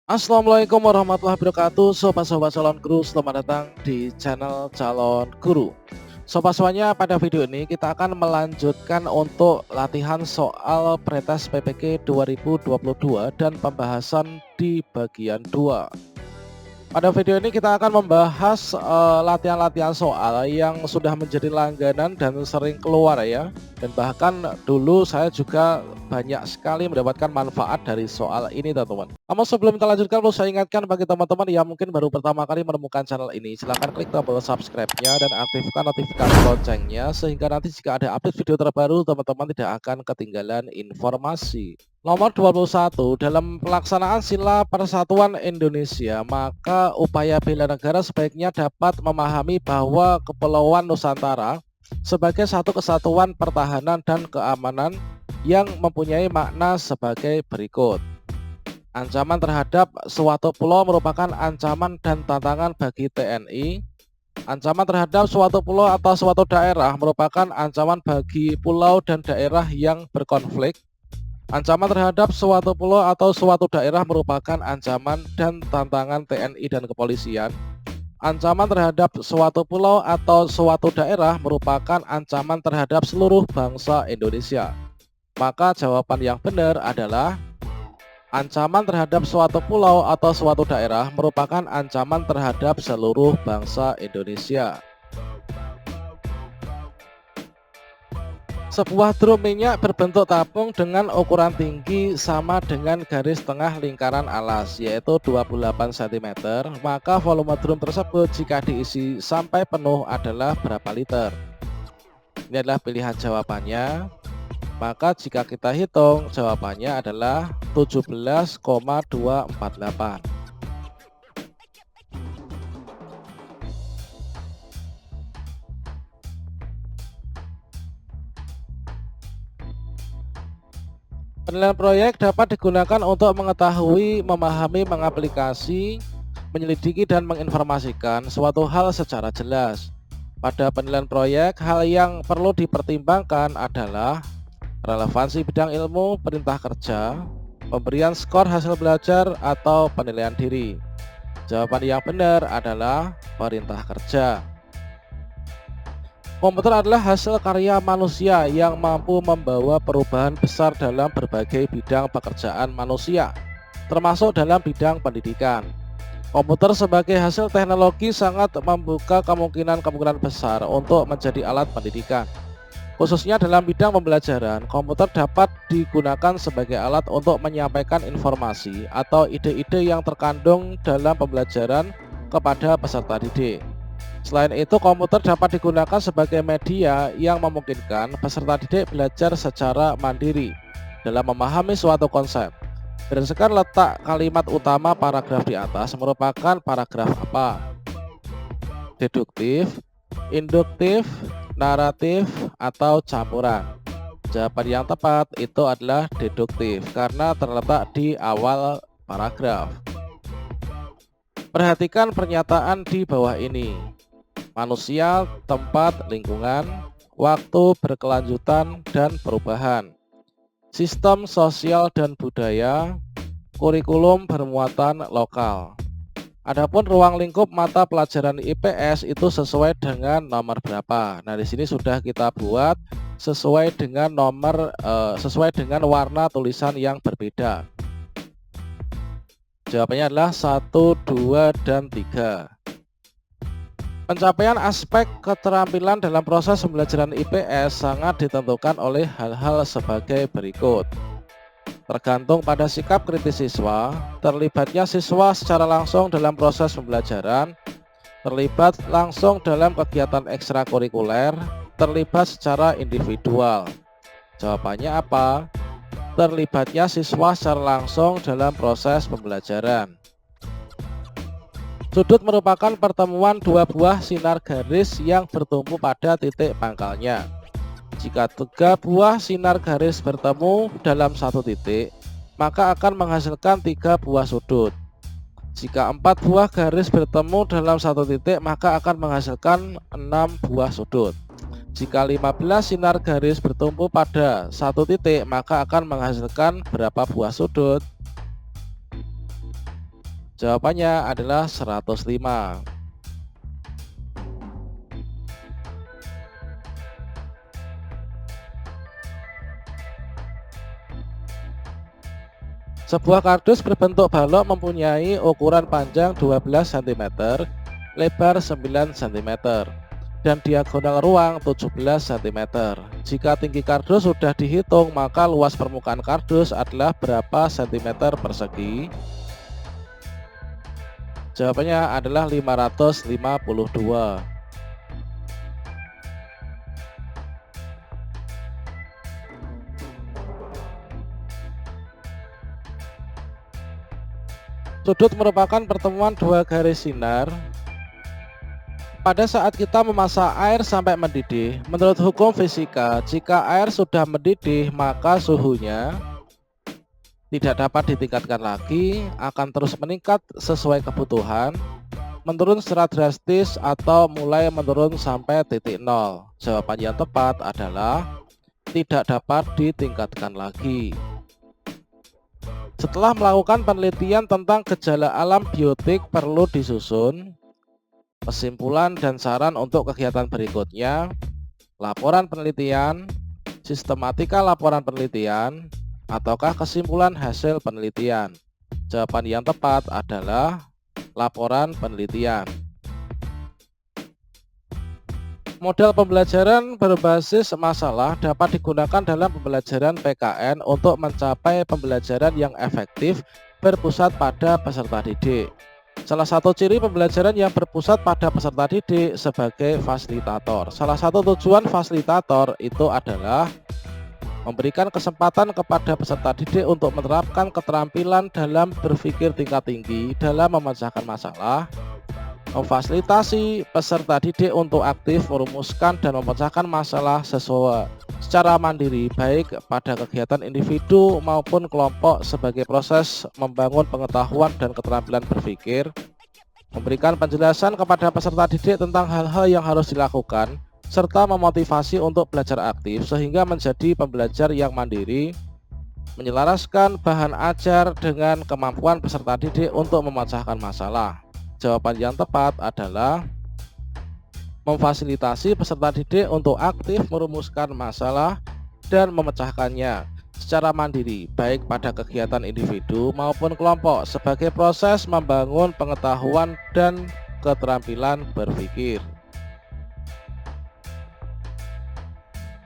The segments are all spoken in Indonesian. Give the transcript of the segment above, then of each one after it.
Assalamualaikum warahmatullahi wabarakatuh. Sobat-sobat calon guru, selamat datang di channel calon guru. Sobat semuanya, pada video ini kita akan melanjutkan untuk latihan soal pretest PPK 2022 dan pembahasan di bagian 2. Pada video ini kita akan membahas latihan-latihan soal yang sudah menjadi langganan dan sering keluar ya. Dan bahkan dulu saya juga banyak sekali mendapatkan manfaat dari soal ini teman-teman. Namun sebelum kita lanjutkan, perlu saya ingatkan bagi teman-teman yang mungkin baru pertama kali menemukan channel ini, silahkan klik tombol subscribe-nya dan aktifkan notifikasi loncengnya sehingga nanti jika ada update video terbaru teman-teman tidak akan ketinggalan informasi. Nomor 21, dalam pelaksanaan Sila Persatuan Indonesia, maka upaya bela negara sebaiknya dapat memahami bahwa Kepulauan Nusantara sebagai satu kesatuan pertahanan dan keamanan yang mempunyai makna sebagai berikut. Ancaman terhadap suatu pulau merupakan ancaman dan tantangan bagi TNI. Ancaman terhadap suatu pulau atau suatu daerah merupakan ancaman bagi pulau dan daerah yang berkonflik. Ancaman terhadap suatu pulau atau suatu daerah merupakan ancaman dan tantangan TNI dan kepolisian. Ancaman terhadap suatu pulau atau suatu daerah merupakan ancaman terhadap seluruh bangsa Indonesia. Maka jawaban yang benar adalah ancaman terhadap suatu pulau atau suatu daerah merupakan ancaman terhadap seluruh bangsa Indonesia. Sebuah drum minyak berbentuk tabung dengan ukuran tinggi sama dengan garis tengah lingkaran alas, yaitu 28 cm. Maka volume drum tersebut jika diisi sampai penuh adalah berapa liter? Ini adalah pilihan jawabannya. Maka jika kita hitung, jawabannya adalah 17,248. Penilaian proyek dapat digunakan untuk mengetahui, memahami, mengaplikasi, menyelidiki, dan menginformasikan suatu hal secara jelas. Pada penilaian proyek, hal yang perlu dipertimbangkan adalah relevansi bidang ilmu, perintah kerja, pemberian skor hasil belajar, atau penilaian diri. Jawaban yang benar adalah perintah kerja. Komputer adalah hasil karya manusia yang mampu membawa perubahan besar dalam berbagai bidang pekerjaan manusia, termasuk dalam bidang pendidikan. Komputer sebagai hasil teknologi sangat membuka kemungkinan-kemungkinan besar untuk menjadi alat pendidikan. Khususnya dalam bidang pembelajaran, komputer dapat digunakan sebagai alat untuk menyampaikan informasi atau ide-ide yang terkandung dalam pembelajaran kepada peserta didik. Selain itu, komputer dapat digunakan sebagai media yang memungkinkan peserta didik belajar secara mandiri dalam memahami suatu konsep. Berdasarkan letak kalimat utama paragraf di atas merupakan paragraf apa? Deduktif, induktif, naratif, atau campuran? Jawaban yang tepat itu adalah deduktif karena terletak di awal paragraf. Perhatikan pernyataan di bawah ini. Manusia, tempat, lingkungan, waktu, berkelanjutan, dan perubahan. Sistem sosial dan budaya, kurikulum bermuatan lokal. Adapun ruang lingkup mata pelajaran IPS itu sesuai dengan nomor berapa? Nah, di sini sudah kita buat sesuai dengan sesuai dengan warna tulisan yang berbeda. Jawabannya adalah 1, 2, dan 3. Pencapaian aspek keterampilan dalam proses pembelajaran IPS sangat ditentukan oleh hal-hal sebagai berikut. Tergantung pada sikap kritis siswa, terlibatnya siswa secara langsung dalam proses pembelajaran, terlibat langsung dalam kegiatan ekstrakurikuler, terlibat secara individual. Jawabannya apa? Terlibatnya siswa secara langsung dalam proses pembelajaran. Sudut merupakan pertemuan dua buah sinar garis yang bertumpu pada titik pangkalnya. Jika 3 buah sinar garis bertemu dalam satu titik, maka akan menghasilkan 3 buah sudut. Jika 4 buah garis bertemu dalam satu titik, maka akan menghasilkan 6 buah sudut. Jika 15 sinar garis bertumpu pada satu titik, maka akan menghasilkan berapa buah sudut? Jawabannya adalah 105. Sebuah kardus berbentuk balok mempunyai ukuran panjang 12 cm, lebar 9 cm, dan diagonal ruang 17 cm. Jika tinggi kardus sudah dihitung, maka luas permukaan kardus adalah berapa cm persegi? Jawabannya adalah 552. Sudut merupakan pertemuan dua garis sinar. Pada saat kita memasak air sampai mendidih, menurut hukum fisika, jika air sudah mendidih, maka suhunya tidak dapat ditingkatkan lagi, akan terus meningkat sesuai kebutuhan, menurun secara drastis, atau mulai menurun sampai titik nol. Jawaban yang tepat adalah tidak dapat ditingkatkan lagi. Setelah melakukan penelitian tentang gejala alam biotik, perlu disusun kesimpulan dan saran untuk kegiatan berikutnya: laporan penelitian, sistematika laporan penelitian, ataukah kesimpulan hasil penelitian. Jawaban yang tepat adalah laporan penelitian. Model pembelajaran berbasis masalah dapat digunakan dalam pembelajaran PKN untuk mencapai pembelajaran yang efektif berpusat pada peserta didik. Salah satu ciri pembelajaran yang berpusat pada peserta didik sebagai fasilitator. Salah satu tujuan fasilitator itu adalah memberikan kesempatan kepada peserta didik untuk menerapkan keterampilan dalam berpikir tingkat tinggi dalam memecahkan masalah, memfasilitasi peserta didik untuk aktif merumuskan dan memecahkan masalah secara mandiri, baik pada kegiatan individu maupun kelompok, sebagai proses membangun pengetahuan dan keterampilan berpikir, memberikan penjelasan kepada peserta didik tentang hal-hal yang harus dilakukan, serta memotivasi untuk belajar aktif sehingga menjadi pembelajar yang mandiri, menyelaraskan bahan ajar dengan kemampuan peserta didik untuk memecahkan masalah. Jawaban yang tepat adalah memfasilitasi peserta didik untuk aktif merumuskan masalah dan memecahkannya secara mandiri, baik pada kegiatan individu maupun kelompok, sebagai proses membangun pengetahuan dan keterampilan berpikir.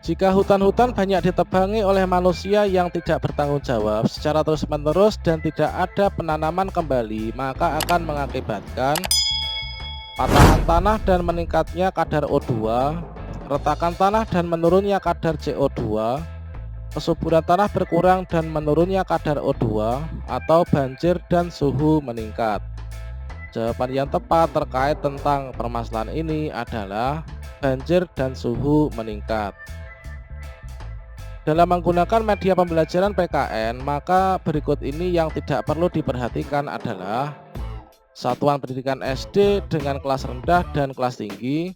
Jika hutan-hutan banyak ditebangi oleh manusia yang tidak bertanggung jawab secara terus-menerus dan tidak ada penanaman kembali, maka akan mengakibatkan patahan tanah dan meningkatnya kadar O2, retakan tanah dan menurunnya kadar CO2, kesuburan tanah berkurang dan menurunnya kadar O2, atau banjir dan suhu meningkat. Jawaban yang tepat terkait tentang permasalahan ini adalah banjir dan suhu meningkat. Dalam menggunakan media pembelajaran PKN, maka berikut ini yang tidak perlu diperhatikan adalah satuan pendidikan SD dengan kelas rendah dan kelas tinggi,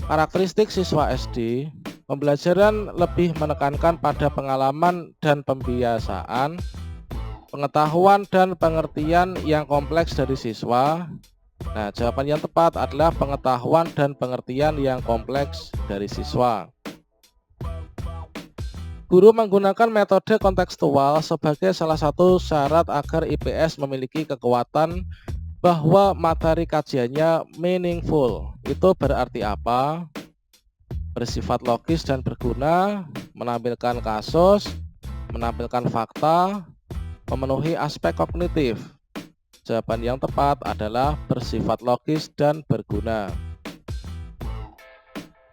karakteristik siswa SD, pembelajaran lebih menekankan pada pengalaman dan pembiasaan, pengetahuan dan pengertian yang kompleks dari siswa. Nah, jawaban yang tepat adalah pengetahuan dan pengertian yang kompleks dari siswa. Guru menggunakan metode kontekstual sebagai salah satu syarat agar IPS memiliki kekuatan bahwa materi kajiannya meaningful. Itu berarti apa? Bersifat logis dan berguna, menampilkan kasus, menampilkan fakta, memenuhi aspek kognitif. Jawaban yang tepat adalah bersifat logis dan berguna.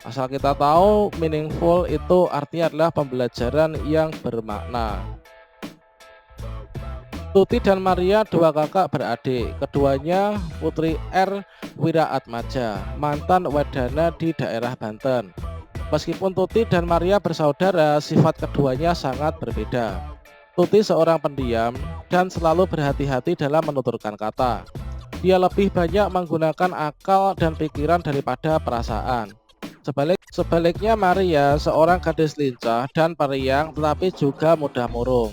Asal kita tahu, meaningful itu artinya adalah pembelajaran yang bermakna. Tuti dan Maria dua kakak beradik. Keduanya Putri R. Wiraatmaja, mantan wedana di daerah Banten. Meskipun Tuti dan Maria bersaudara, sifat keduanya sangat berbeda. Tuti seorang pendiam dan selalu berhati-hati dalam menuturkan kata. Dia lebih banyak menggunakan akal dan pikiran daripada perasaan. Sebaliknya Maria seorang gadis lincah dan periang, tetapi juga mudah murung.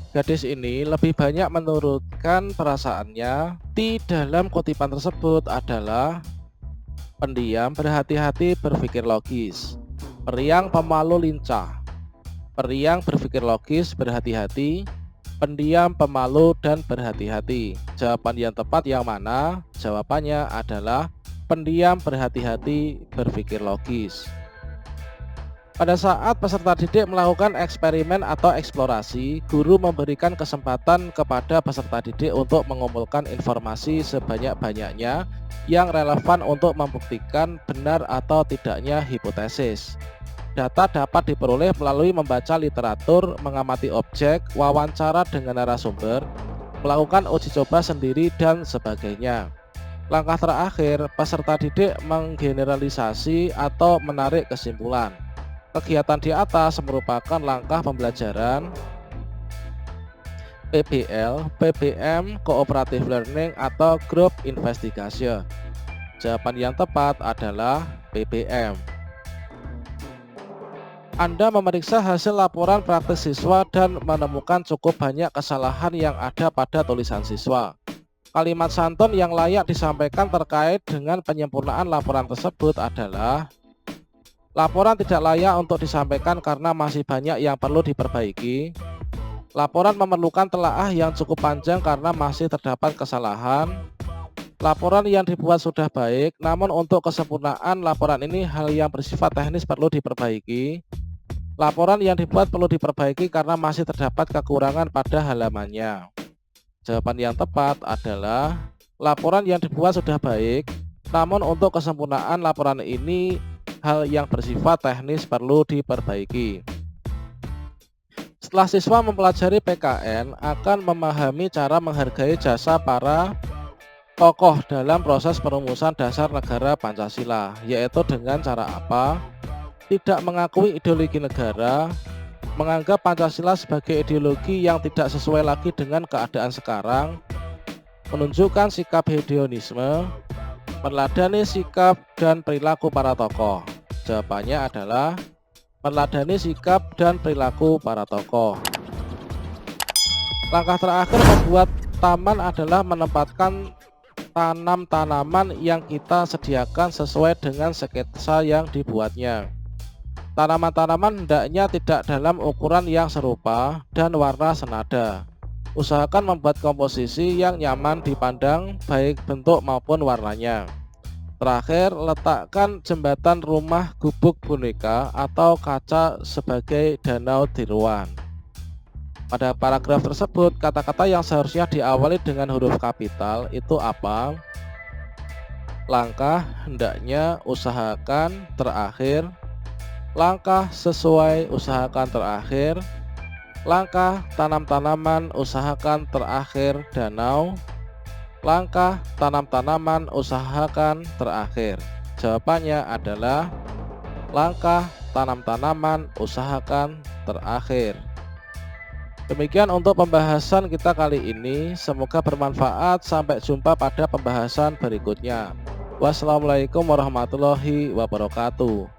Gadis ini lebih banyak menurutkan perasaannya. Di dalam kutipan tersebut adalah pendiam, berhati-hati, berpikir logis. Periang, pemalu, lincah. Periang, berpikir logis, berhati-hati. Pendiam, pemalu, dan berhati-hati. Jawaban yang tepat yang mana? Jawabannya adalah pendiam, berhati-hati, berpikir logis. Pada saat peserta didik melakukan eksperimen atau eksplorasi, guru memberikan kesempatan kepada peserta didik untuk mengumpulkan informasi sebanyak-banyaknya yang relevan untuk membuktikan benar atau tidaknya hipotesis. Data dapat diperoleh melalui membaca literatur, mengamati objek, wawancara dengan narasumber, melakukan uji coba sendiri, dan sebagainya. Langkah terakhir, peserta didik menggeneralisasi atau menarik kesimpulan. Kegiatan di atas merupakan langkah pembelajaran PBL, PBM, Cooperative Learning, atau Group Investigation. Jawaban yang tepat adalah PBM. Anda memeriksa hasil laporan praktis siswa dan menemukan cukup banyak kesalahan yang ada pada tulisan siswa. Kalimat santun yang layak disampaikan terkait dengan penyempurnaan laporan tersebut adalah: laporan tidak layak untuk disampaikan karena masih banyak yang perlu diperbaiki. Laporan memerlukan telaah yang cukup panjang karena masih terdapat kesalahan. Laporan yang dibuat sudah baik, namun untuk kesempurnaan laporan ini hal yang bersifat teknis perlu diperbaiki. Laporan yang dibuat perlu diperbaiki karena masih terdapat kekurangan pada halamannya. Jawaban yang tepat adalah laporan yang dibuat sudah baik, namun untuk kesempurnaan laporan ini hal yang bersifat teknis perlu diperbaiki. Setelah siswa mempelajari PKN, akan memahami cara menghargai jasa para tokoh dalam proses perumusan dasar negara Pancasila, yaitu dengan cara apa? Tidak mengakui ideologi negara, menganggap Pancasila sebagai ideologi yang tidak sesuai lagi dengan keadaan sekarang, menunjukkan sikap hedonisme, meneladani sikap dan perilaku para tokoh. Jawabannya adalah meneladani sikap dan perilaku para tokoh. Langkah terakhir membuat taman adalah menempatkan tanam-tanaman yang kita sediakan sesuai dengan sketsa yang dibuatnya. Tanaman-tanaman hendaknya tidak dalam ukuran yang serupa dan warna senada. Usahakan membuat komposisi yang nyaman dipandang, baik bentuk maupun warnanya. Terakhir, letakkan jembatan rumah gubuk boneka atau kaca sebagai danau tiruan. Pada paragraf tersebut, kata-kata yang seharusnya diawali dengan huruf kapital itu apa? Langkah, hendaknya, usahakan, terakhir. Langkah, sesuai, usahakan, terakhir. Langkah, tanam tanaman, usahakan, terakhir, danau. Langkah, tanam tanaman, usahakan, terakhir. Jawabannya adalah langkah, tanam tanaman, usahakan, terakhir. Demikian untuk pembahasan kita kali ini. Semoga bermanfaat. Sampai jumpa pada pembahasan berikutnya. Wassalamualaikum warahmatullahi wabarakatuh.